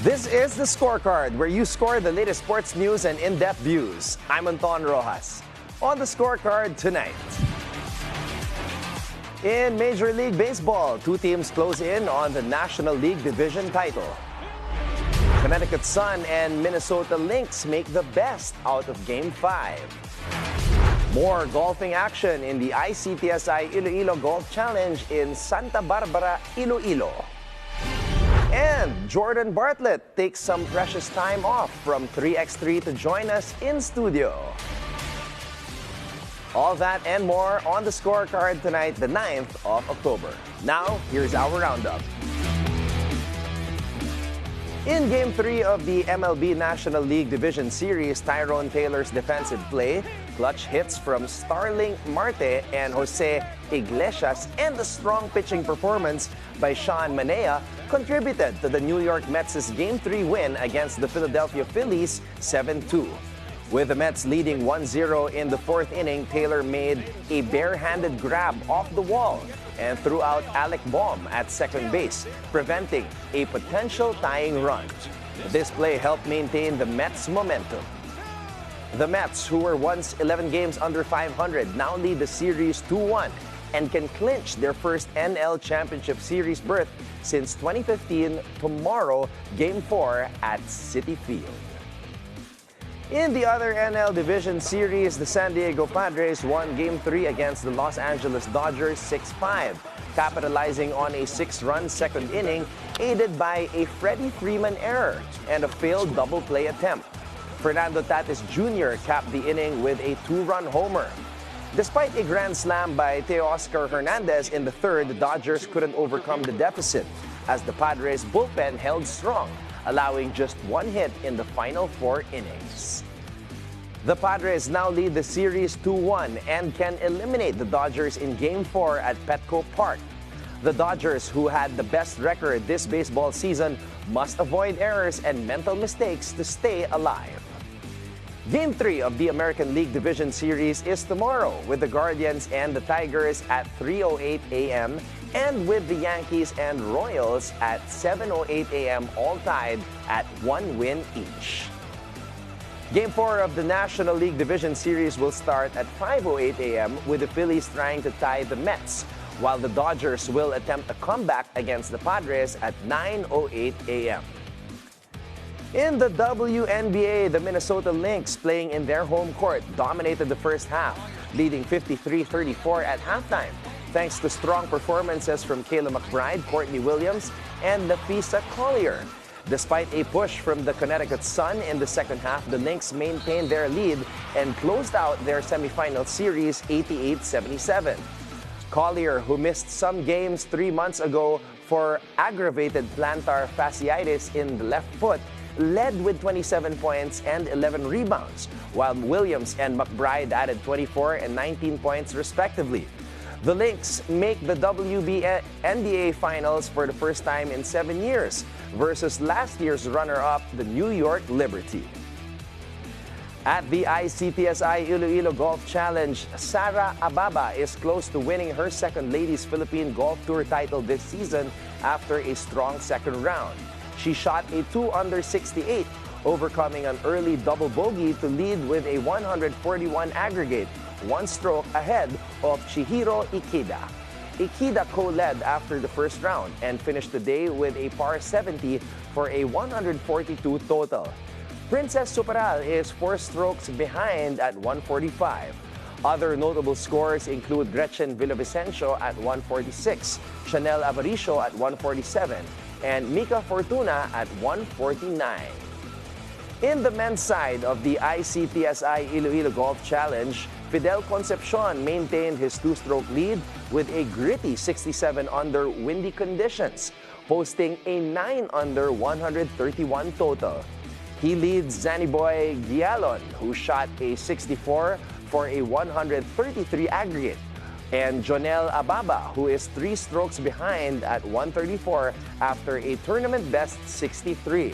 This is the Scorecard, where you score the latest sports news and in-depth views. I'm Anton Roxas. On the Scorecard tonight. In Major League Baseball, two teams close in on the National League Division title. Connecticut Sun and Minnesota Lynx make the best out of Game 5. More golfing action in the ICTSI Iloilo Golf Challenge in Santa Barbara, Iloilo. And Jordan Bartlett takes some precious time off from 3x3 to join us in studio. All that and more on the Scorecard tonight, the 9th of October. Now, here's our roundup. In Game 3 of the MLB National League Division Series, Tyrone Taylor's defensive play, clutch hits from Starling Marte and Jose Iglesias, and the strong pitching performance by Sean Manaea contributed to the New York Mets' Game 3 win against the Philadelphia Phillies 7-2. With the Mets leading 1-0 in the fourth inning, Taylor made a barehanded grab off the wall and threw out Alec Bohm at second base, preventing a potential tying run. This play helped maintain the Mets' momentum. The Mets, who were once 11 games under 500, now lead the series 2-1 and can clinch their first NL Championship Series berth since 2015 tomorrow, Game 4 at Citi Field. In the other NL Division Series, the San Diego Padres won Game 3 against the Los Angeles Dodgers 6-5, capitalizing on a 6-run second inning aided by a Freddie Freeman error and a failed double play attempt. Fernando Tatis Jr. capped the inning with a 2-run homer. Despite a grand slam by Teoscar Hernandez in the third, the Dodgers couldn't overcome the deficit as the Padres bullpen held strong, allowing just one hit in the final 4 innings. The Padres now lead the series 2-1 and can eliminate the Dodgers in Game 4 at Petco Park. The Dodgers, who had the best record this baseball season, must avoid errors and mental mistakes to stay alive. Game 3 of the American League Division Series is tomorrow, with the Guardians and the Tigers at 3:08 a.m. and with the Yankees and Royals at 7:08 a.m. all tied at 1 win each. Game 4 of the National League Division Series will start at 5:08 a.m. with the Phillies trying to tie the Mets, while the Dodgers will attempt a comeback against the Padres at 9:08 a.m. In the WNBA, the Minnesota Lynx, playing in their home court, dominated the first half, leading 53-34 at halftime, thanks to strong performances from Kayla McBride, Courtney Williams, and Nafisa Collier. Despite a push from the Connecticut Sun in the second half, the Lynx maintained their lead and closed out their semifinal series 88-77. Collier, who missed some games 3 months ago for aggravated plantar fasciitis in the left foot, led with 27 points and 11 rebounds, while Williams and McBride added 24 and 19 points respectively. The Lynx make the WNBA Finals for the first time in 7 years versus last year's runner-up, the New York Liberty. At the ICTSI Iloilo Golf Challenge, Sara Ababa is close to winning her second Ladies Philippine Golf Tour title this season after a strong second round. She shot a 2-under 68, overcoming an early double bogey to lead with a 141 aggregate, 1 stroke ahead of Chihiro Ikeda. Ikeda co-led after the first round and finished the day with a par 70 for a 142 total. Princess Superal is 4 strokes behind at 145. Other notable scores include Gretchen Villavicencio at 146, Chanel Avaricio at 147, and Mika Fortuna at 149. In the men's side of the ICTSI Iloilo Golf Challenge, Fidel Concepcion maintained his 2-stroke lead with a gritty 67 under windy conditions, posting a 9 under 131 total. He leads Zaniboy Gialon, who shot a 64 for a 133 aggregate, and Jonel Ababa, who is 3 strokes behind at 134 after a tournament-best 63.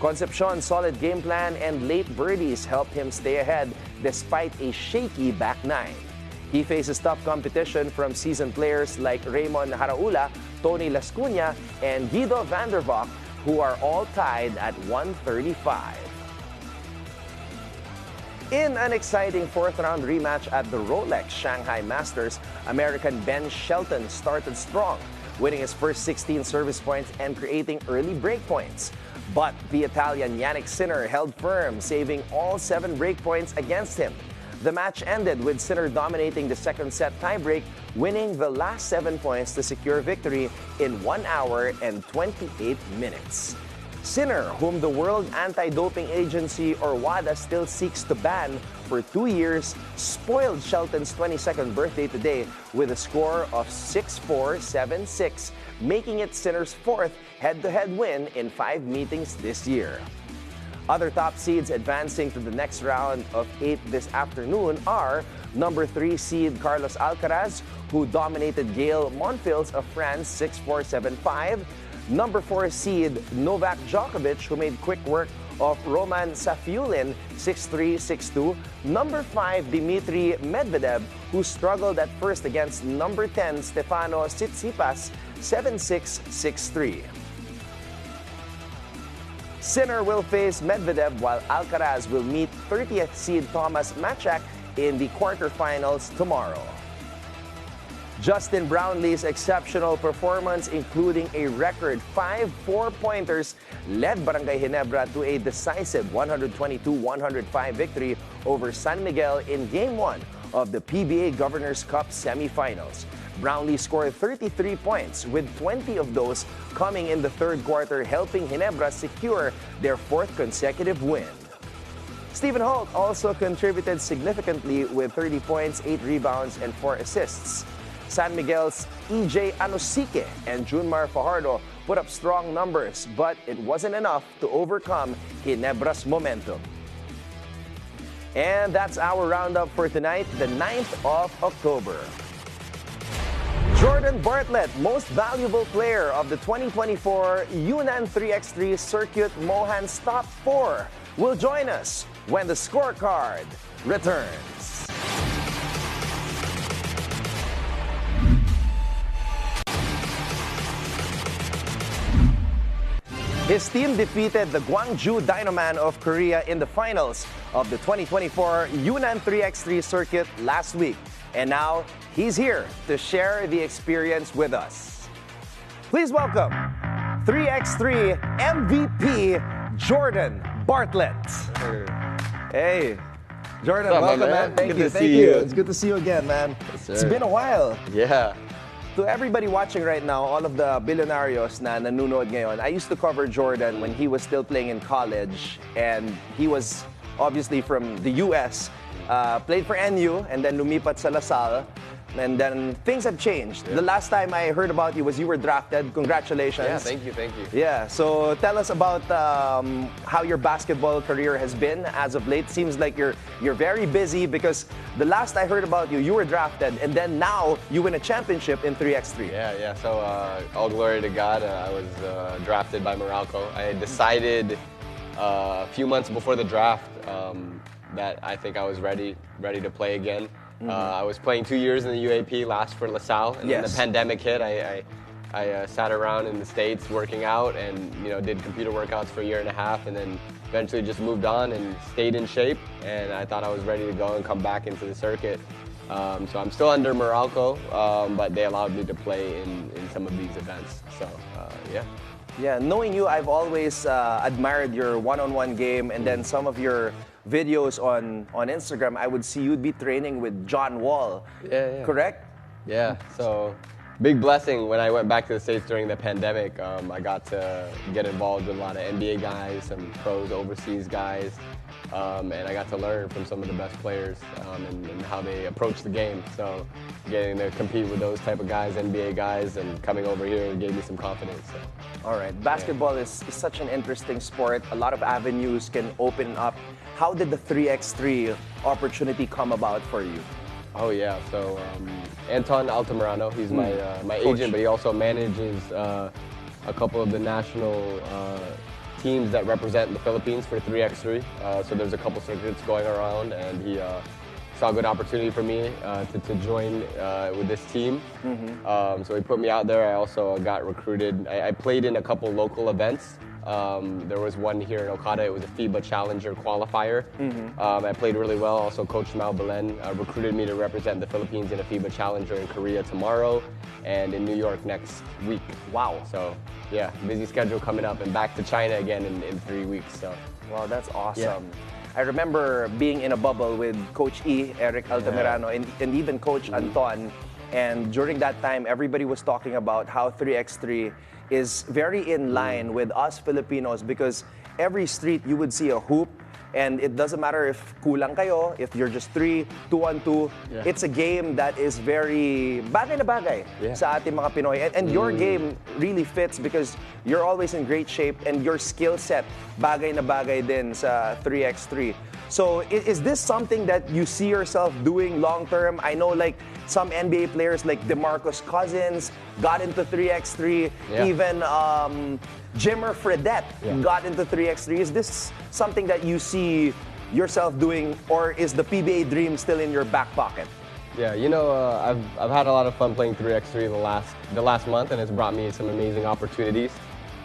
Concepcion's solid game plan and late birdies helped him stay ahead despite a shaky back nine. He faces tough competition from seasoned players like Raymond Haraula, Tony Lascuna, and Guido Vandervock, who are all tied at 135. In an exciting fourth-round rematch at the Rolex Shanghai Masters, American Ben Shelton started strong, winning his first 16 service points and creating early break points. But the Italian Yannick Sinner held firm, saving all 7 break points against him. The match ended with Sinner dominating the second set tiebreak, winning the last 7 points to secure victory in 1 hour and 28 minutes. Sinner, whom the World Anti-Doping Agency or WADA still seeks to ban for 2 years, spoiled Shelton's 22nd birthday today with a score of 6-4, 7-6, making it Sinner's 4th head-to-head win in 5 meetings this year. Other top seeds advancing to the next round of 8 this afternoon are number 3 seed Carlos Alcaraz, who dominated Gael Monfils of France 6-4, 7-5, number 4 seed Novak Djokovic, who made quick work of Roman Safiullin 6-3, 6-2, number 5 Dmitry Medvedev, who struggled at first against number 10 Stefano Tsitsipas 7-6, 6-3. Sinner will face Medvedev while Alcaraz will meet 30th seed Thomas Machak in the quarterfinals tomorrow. Justin Brownlee's exceptional performance, including a record 5 4-pointers, led Barangay Ginebra to a decisive 122-105 victory over San Miguel in Game 1 of the PBA Governor's Cup semifinals. Brownlee scored 33 points, with 20 of those coming in the third quarter, helping Ginebra secure their 4th consecutive win. Stephen Holt also contributed significantly with 30 points, 8 rebounds, and 4 assists. San Miguel's EJ Anosike and Junmar Fajardo put up strong numbers, but it wasn't enough to overcome Ginebra's momentum. And that's our roundup for tonight, the 9th of October. Jordan Bartlett, most valuable player of the 2024 Yunnan 3x3 Circuit Mohans Top 4, will join us when the scorecard returns. His team defeated the Gwangju Dynaman of Korea in the finals of the 2024 Yunnan 3x3 Circuit last week. And now, he's here to share the experience with us. Please welcome 3x3 MVP Jordan Bartlett. Hey, Jordan, welcome, man. Thank you. It's good to see you again, man. Yes, it's been a while. Yeah. To everybody watching right now, all of the Billonarios na nanonood ngayon, I used to cover Jordan when he was still playing in college, and he was obviously from the US, played for NU, and then lumipat sa LaSalle, and then things have changed. Yeah. The last time I heard about you was you were drafted. Congratulations. Yeah, thank you. Yeah, so tell us about how your basketball career has been as of late. Seems like you're very busy, because the last I heard about you, you were drafted, and then now you win a championship in 3x3. Yeah. So all glory to God. I was drafted by Meralco. I had decided a few months before the draft that I think I was ready to play again. I was playing 2 years in the UAP, last for LaSalle, and then the pandemic hit. I sat around in the States working out, and did computer workouts for a year and a half, and then eventually just moved on and stayed in shape. And I thought I was ready to go and come back into the circuit. So I'm still under Meralco, but they allowed me to play in some of these events. So yeah. Yeah, knowing you, I've always admired your one-on-one game, and then some of your videos on Instagram, I would see you'd be training with John Wall. Yeah. Correct? Yeah. So big blessing when I went back to the States during the pandemic. I got to get involved with a lot of NBA guys, some pros, overseas guys, and I got to learn from some of the best players and how they approach the game. So getting to compete with those type of guys, NBA guys, and coming over here gave me some confidence. So. All right. Basketball is such an interesting sport. A lot of avenues can open up. How did the 3x3 opportunity come about for you? Oh yeah, so Anton Altamirano, he's my agent, but he also manages a couple of the national teams that represent the Philippines for 3x3. So there's a couple circuits going around, and he saw a good opportunity for me to join with this team. So he put me out there. I also got recruited. I played in a couple local events There was one here in Okada. It was a FIBA Challenger qualifier. I played really well. Also, Coach Mal Belen recruited me to represent the Philippines in a FIBA Challenger in Korea tomorrow and in New York next week. Wow. So, yeah, busy schedule coming up, and back to China again in 3 weeks. So, wow, that's awesome. Yeah. I remember being in a bubble with Coach E, Eric Altamirano, and even Coach Anton. And during that time, everybody was talking about how 3x3 is very in line with us Filipinos, because every street you would see a hoop, and it doesn't matter if kulang kayo, if you're just 3, 2-on-2. It's a game that is very bagay na bagay sa ating mga Pinoy. And your game really fits because you're always in great shape, and your skill set bagay na bagay din sa 3x3. So is this something that you see yourself doing long term? I know like some NBA players like DeMarcus Cousins got into 3x3. Even Jimmer Fredette got into 3x3. Is this something that you see yourself doing, or is the PBA dream still in your back pocket? Yeah, you know, I've had a lot of fun playing 3x3 the last month, and it's brought me some amazing opportunities.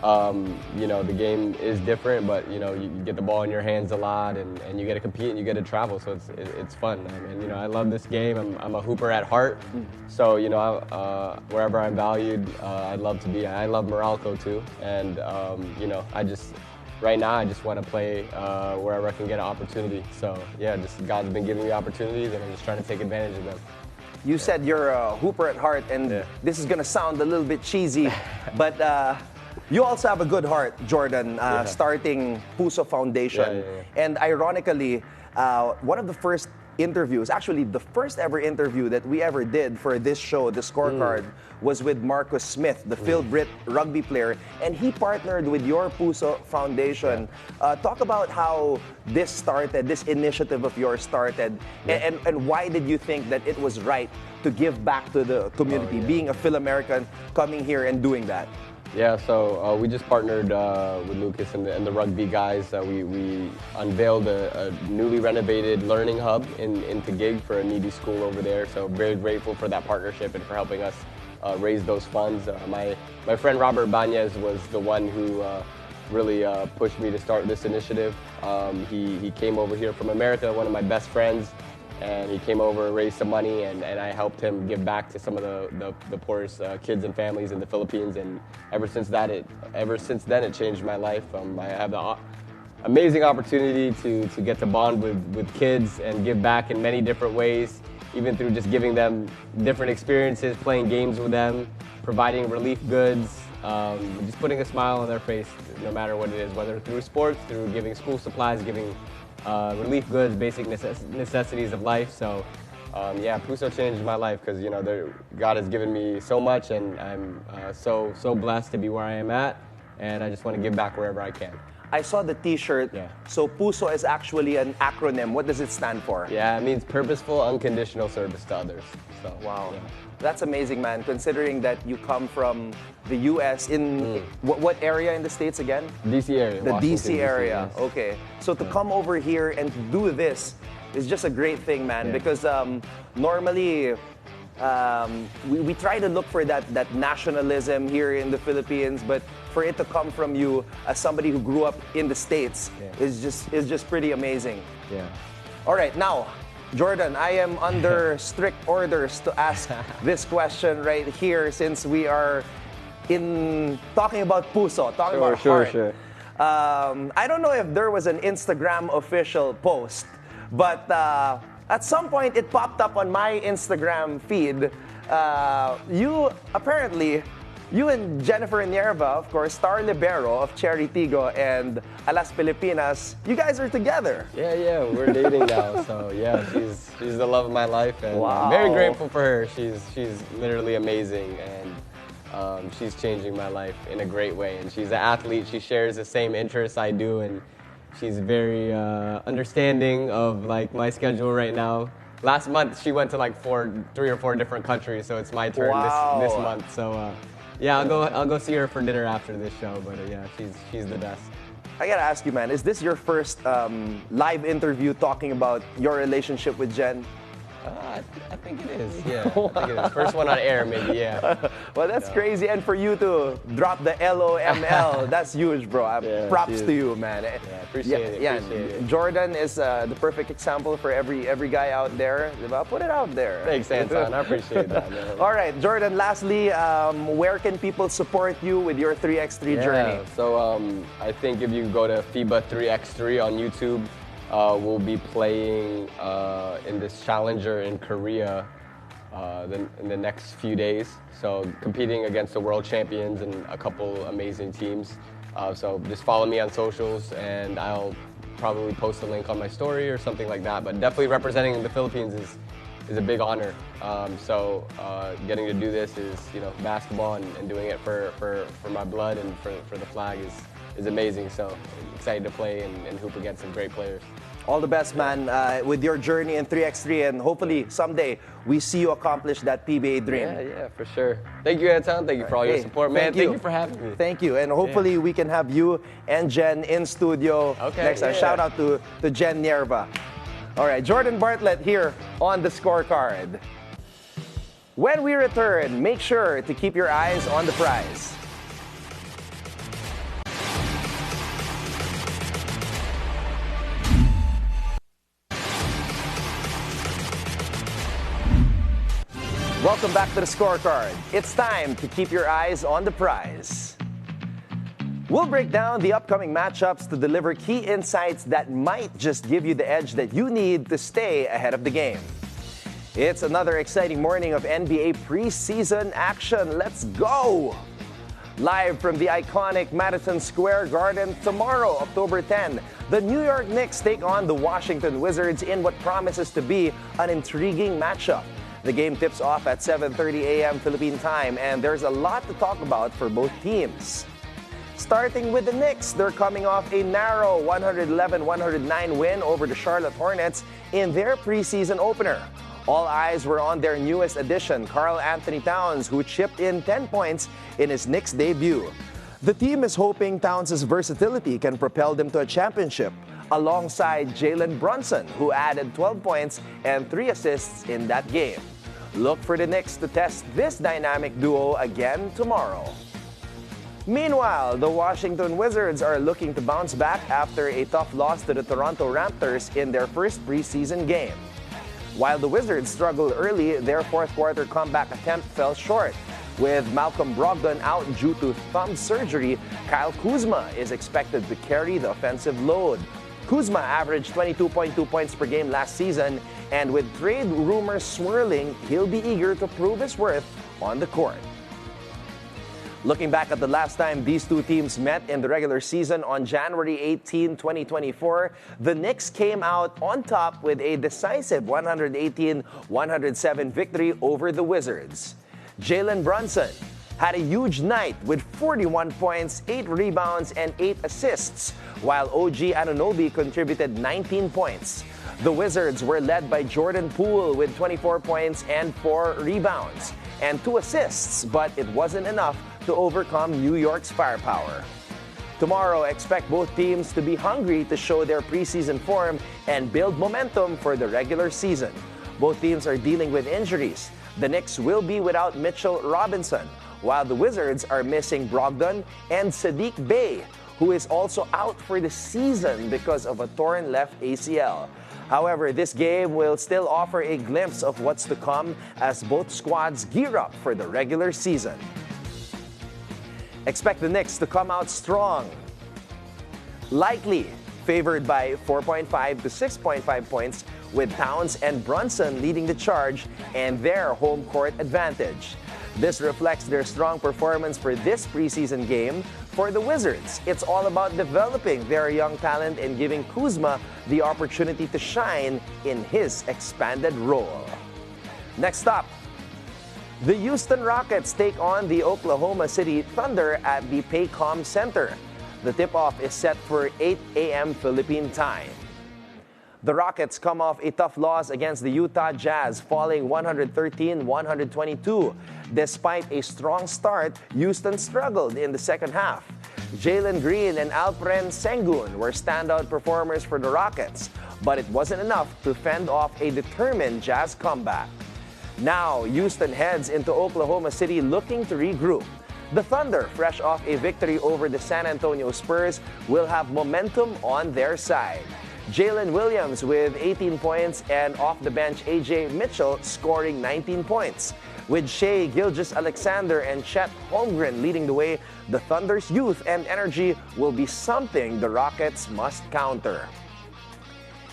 You know, the game is different, but you know, you get the ball in your hands a lot, and you get to compete and you get to travel, so it's fun. And you know, I love this game. I'm a hooper at heart, so you know, wherever I'm valued, I'd love to be. I love Meralco too, and you know, right now I just want to play wherever I can get an opportunity. So yeah, just God's been giving me opportunities, and I'm just trying to take advantage of them. You said you're a hooper at heart, and this is gonna sound a little bit cheesy, but you also have a good heart, Jordan, starting Puso Foundation. And ironically, one of the first interviews, actually the first ever interview that we ever did for this show, the Scorecard, was with Marcus Smith, the Phil Britt rugby player, and he partnered with your Puso Foundation. Talk about how this started, this initiative of yours started, and why did you think that it was right to give back to the community, being a Phil-American, coming here and doing that? Yeah, so we just partnered with Lucas and the rugby guys. We unveiled a newly renovated learning hub in Taguig for a needy school over there. So very grateful for that partnership and for helping us raise those funds. My friend Robert Banez was the one who really pushed me to start this initiative. He came over here from America, one of my best friends. And he came over, raised some money, and I helped him give back to some of the poorest kids and families in the Philippines. And ever since then, it changed my life. I have the amazing opportunity to get to bond with kids and give back in many different ways, even through just giving them different experiences, playing games with them, providing relief goods, just putting a smile on their face, no matter what it is, whether through sports, through giving school supplies, giving relief goods, basic necessities of life. So yeah, Puso changed my life because you know God has given me so much, and I'm so blessed to be where I am at, and I just want to give back wherever I can. I saw the T-shirt. So Puso is actually an acronym. What does it stand for? Yeah, it means purposeful, unconditional service to others. So wow. That's amazing, man, considering that you come from the U.S. in what area in the States again? D.C. area. The Washington, D.C. area, yes. Okay. So to come over here and to do this is just a great thing, man, because normally we try to look for that nationalism here in the Philippines, but for it to come from you as somebody who grew up in the States is just pretty amazing. Yeah. All right, now, Jordan, I am under strict orders to ask this question right here since we are talking about Puso, talking about heart. Sure. I don't know if there was an Instagram official post, but at some point it popped up on my Instagram feed. You and Jennifer Nierva, of course, star libero of Cherry Tigo and Alas Pilipinas, you guys are together. Yeah, we're dating now. So yeah, she's the love of my life, and I'm very grateful for her. She's literally amazing, and she's changing my life in a great way. And she's an athlete. She shares the same interests I do, and she's very understanding of like my schedule right now. Last month she went to like 3 or 4 different countries, so it's my turn this month. So. Yeah, I'll go see her for dinner after this show, but yeah, she's the best. I gotta ask you, man, is this your first live interview talking about your relationship with Jen? I think it is. Yeah, I think it is. First one on air, maybe. Yeah. Well, that's crazy, and for you to drop the LOML, that's huge, bro. Props to you, man. Yeah, appreciate it. Yeah, appreciate it. Jordan is the perfect example for every guy out there. Put it out there. Thanks, Anton. I appreciate that, man. All right, Jordan. Lastly, where can people support you with your 3x3 journey? So I think if you go to FIBA 3x3 on YouTube. We'll be playing in this challenger in Korea in the next few days. So competing against the world champions and a couple amazing teams. So just follow me on socials and I'll probably post a link on my story or something like that. But definitely representing the Philippines is a big honor. So getting to do this is, basketball and doing it for my blood and for the flag is amazing. So excited to play and hoop against some great players. All the best, man, with your journey in 3x3, and hopefully someday we see you accomplish that PBA dream. Yeah, for sure. Thank you, Anton. Thank you for all your support, man. Thank you for having me. Thank you, and hopefully we can have you and Jen in studio next time. Shout out to Jen Nierva. All right, Jordan Bartlett here on the Scorecard. When we return, make sure to keep your eyes on the prize. Welcome back to the Scorecard. It's time to keep your eyes on the prize. We'll break down the upcoming matchups to deliver key insights that might just give you the edge that you need to stay ahead of the game. It's another exciting morning of NBA preseason action. Let's go! Live from the iconic Madison Square Garden tomorrow, October 10, the New York Knicks take on the Washington Wizards in what promises to be an intriguing matchup. The game tips off at 7:30 a.m. Philippine time, and there's a lot to talk about for both teams. Starting with the Knicks, they're coming off a narrow 111-109 win over the Charlotte Hornets in their preseason opener. All eyes were on their newest addition, Karl Anthony Towns, who chipped in 10 points in his Knicks debut. The team is hoping Towns' versatility can propel them to a championship, alongside Jalen Brunson, who added 12 points and 3 assists in that game. Look for the Knicks to test this dynamic duo again tomorrow. Meanwhile, the Washington Wizards are looking to bounce back after a tough loss to the Toronto Raptors in their first preseason game. While the Wizards struggled early, their fourth quarter comeback attempt fell short. With Malcolm Brogdon out due to thumb surgery, Kyle Kuzma is expected to carry the offensive load. Kuzma averaged 22.2 points per game last season, and with trade rumors swirling, he'll be eager to prove his worth on the court. Looking back at the last time these two teams met in the regular season on January 18, 2024, the Knicks came out on top with a decisive 118-107 victory over the Wizards. Jalen Brunson had a huge night with 41 points, 8 rebounds, and 8 assists, while OG Anunoby contributed 19 points. The Wizards were led by Jordan Poole with 24 points and 4 rebounds and 2 assists, but it wasn't enough to overcome New York's firepower. Tomorrow, expect both teams to be hungry to show their preseason form and build momentum for the regular season. Both teams are dealing with injuries. The Knicks will be without Mitchell Robinson, while the Wizards are missing Brogdon and Sadiq Bey, who is also out for the season because of a torn left ACL. However, this game will still offer a glimpse of what's to come as both squads gear up for the regular season. Expect the Knicks to come out strong, likely favored by 4.5 to 6.5 points, with Towns and Brunson leading the charge and their home court advantage. This reflects their strong performance for this preseason game. For the Wizards, it's all about developing their young talent and giving Kuzma the opportunity to shine in his expanded role. Next up, the Houston Rockets take on the Oklahoma City Thunder at the Paycom Center. The tip-off is set for 8 a.m. Philippine time. The Rockets come off a tough loss against the Utah Jazz, falling 113-122. Despite a strong start, Houston struggled in the second half. Jalen Green and Alperen Sengun were standout performers for the Rockets. but it wasn't enough to fend off a determined Jazz comeback. Now, Houston heads into Oklahoma City looking to regroup. The Thunder, fresh off a victory over the San Antonio Spurs, will have momentum on their side. Jalen Williams with 18 points and off the bench A.J. Mitchell scoring 19 points. With Shai Gilgeous-Alexander and Chet Holmgren leading the way, the Thunder's youth and energy will be something the Rockets must counter.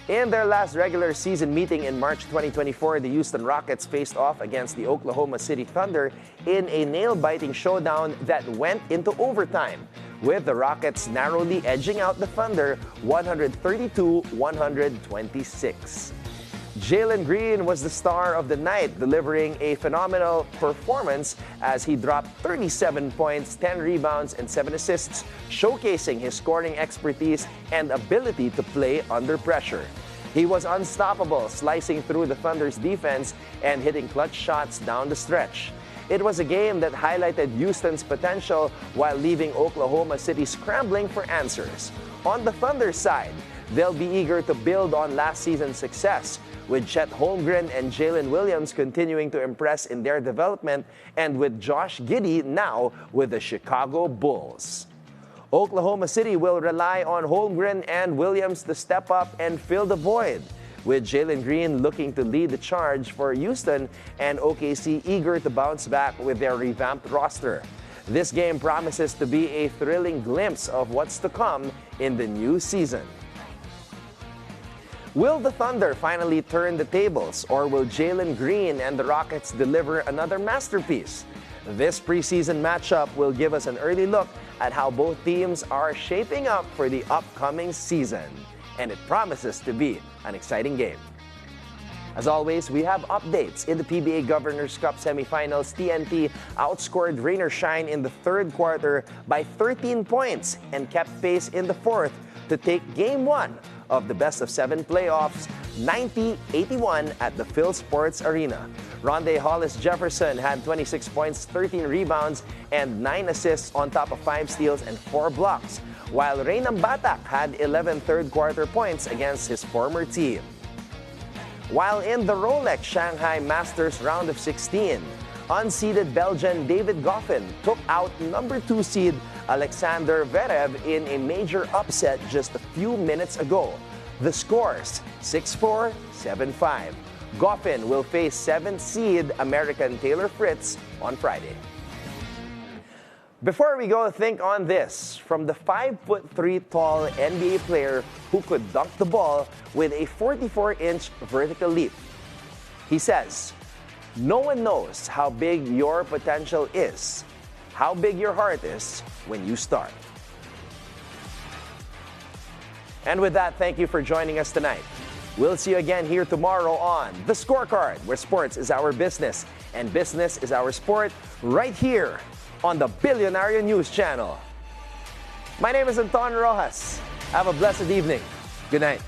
In their last regular season meeting in March 2024, the Houston Rockets faced off against the Oklahoma City Thunder in a nail-biting showdown that went into overtime, with the Rockets narrowly edging out the Thunder 132-126. Jalen Green was the star of the night, delivering a phenomenal performance as he dropped 37 points, 10 rebounds, and 7 assists, showcasing his scoring expertise and ability to play under pressure. He was unstoppable, slicing through the Thunder's defense and hitting clutch shots down the stretch. It was a game that highlighted Houston's potential while leaving Oklahoma City scrambling for answers. On the Thunder side, they'll be eager to build on last season's success, with Chet Holmgren and Jalen Williams continuing to impress in their development, and with Josh Giddey now with the Chicago Bulls. Oklahoma City will rely on Holmgren and Williams to step up and fill the void, with Jalen Green looking to lead the charge for Houston and OKC eager to bounce back with their revamped roster. This game promises to be a thrilling glimpse of what's to come in the new season. Will the Thunder finally turn the tables, or will Jalen Green and the Rockets deliver another masterpiece? This preseason matchup will give us an early look at how both teams are shaping up for the upcoming season, and it promises to be an exciting game. As always, we have updates in the PBA Governors Cup semifinals. TNT outscored Rain or Shine in the third quarter by 13 points and kept pace in the fourth to take Game 1 of the best-of-7 playoffs, 90-81 at the Phil Sports Arena. Rondae Hollis-Jefferson had 26 points, 13 rebounds, and 9 assists on top of 5 steals and 4 blocks, while Reynam Batak had 11 third-quarter points against his former team. While in the Rolex Shanghai Masters round of 16, unseeded Belgian David Goffin took out number 2 seed Alexander Zverev in a major upset just a few minutes ago. The scores 6-4, 7-5. Goffin will face 7th seed American Taylor Fritz on Friday. Before we go, think on this from the 5'3" tall NBA player who could dunk the ball with a 44-inch vertical leap. He says, "No one knows how big your potential is, how big your heart is when you start." And with that, thank you for joining us tonight. We'll see you again here tomorrow on The Scorecard, where sports is our business and business is our sport, right here on the Billionaire News Channel. My name is Anton Roxas. Have a blessed evening. Good night.